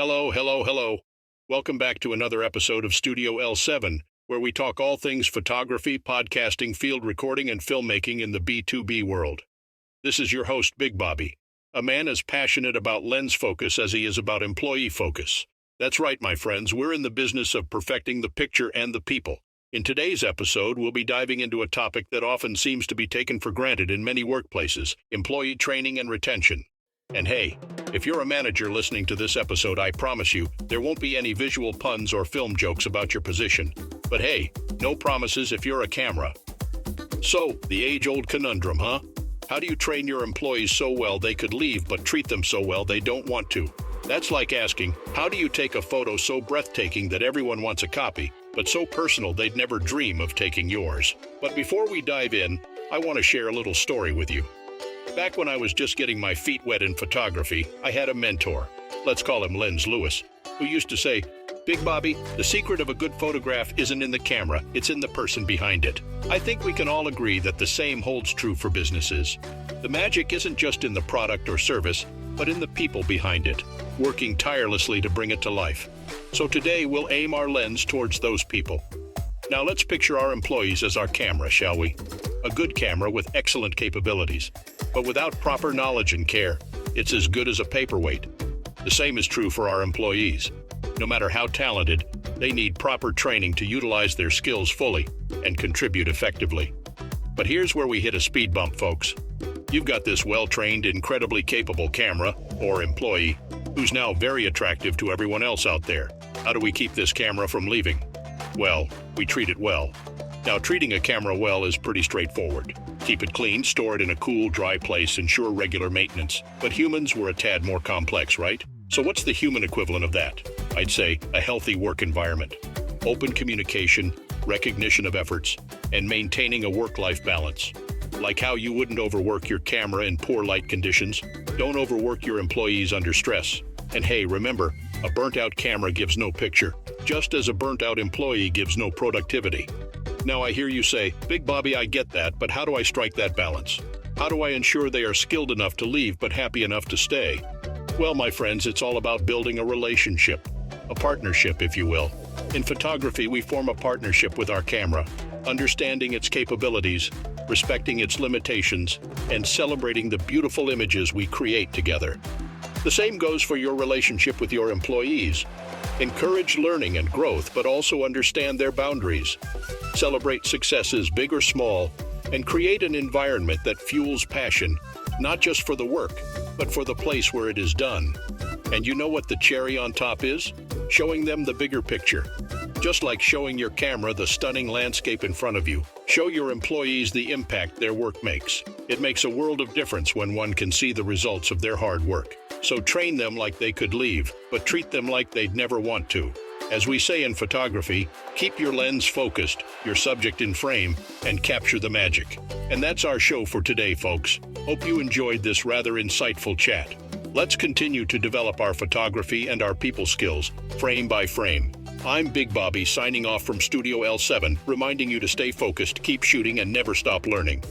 Hello, hello, hello. Welcome back to another episode of Studio L7, where we talk all things photography, podcasting, field recording, and filmmaking in the B2B world. This is your host, Bigbobby, a man as passionate about lens focus as he is about employee focus. That's right, my friends, we're in the business of perfecting the picture and the people. In today's episode, we'll be diving into a topic that often seems to be taken for granted in many workplaces: employee training and retention. And hey, if you're a manager listening to this episode, I promise you, there won't be any visual puns or film jokes about your position. But hey, no promises if you're a camera. So, the age-old conundrum, huh? How do you train your employees so well they could leave but treat them so well they don't want to? That's like asking, how do you take a photo so breathtaking that everyone wants a copy, but so personal they'd never dream of taking yours? But before we dive in, I want to share a little story with you. Back when I was just getting my feet wet in photography, I had a mentor, let's call him Lens Lewis, who used to say, "Bigbobby, the secret of a good photograph isn't in the camera, it's in the person behind it." I think we can all agree that the same holds true for businesses. The magic isn't just in the product or service, but in the people behind it, working tirelessly to bring it to life. So today we'll aim our lens towards those people. Now let's picture our employees as our camera, shall we? A good camera with excellent capabilities, but without proper knowledge and care, it's as good as a paperweight. The same is true for our employees. No matter how talented, they need proper training to utilize their skills fully and contribute effectively. But here's where we hit a speed bump, folks. You've got this well-trained, incredibly capable camera, or employee, who's now very attractive to everyone else out there. How do we keep this camera from leaving? Well, we treat it well. Now, treating a camera well is pretty straightforward. Keep it clean, store it in a cool, dry place, ensure regular maintenance. But humans were a tad more complex, right? So what's the human equivalent of that? I'd say a healthy work environment. Open communication, recognition of efforts, and maintaining a work-life balance. Like how you wouldn't overwork your camera in poor light conditions, don't overwork your employees under stress. And hey, remember, a burnt-out camera gives no picture, just as a burnt-out employee gives no productivity. Now I hear you say, "Bigbobby, I get that, but how do I strike that balance? How do I ensure they are skilled enough to leave but happy enough to stay?" Well, my friends, it's all about building a relationship, a partnership, if you will. In photography, we form a partnership with our camera, understanding its capabilities, respecting its limitations, and celebrating the beautiful images we create together. The same goes for your relationship with your employees. Encourage learning and growth, but also understand their boundaries. Celebrate successes, big or small, and create an environment that fuels passion, not just for the work, but for the place where it is done. And you know what the cherry on top is? Showing them the bigger picture. Just like showing your camera the stunning landscape in front of you, show your employees the impact their work makes. It makes a world of difference when one can see the results of their hard work. So train them like they could leave, but treat them like they'd never want to. As we say in photography, keep your lens focused, your subject in frame, and capture the magic. And that's our show for today, folks. Hope you enjoyed this rather insightful chat. Let's continue to develop our photography and our people skills, frame by frame. I'm Bigbobby signing off from Studio L7, reminding you to stay focused, keep shooting, and never stop learning.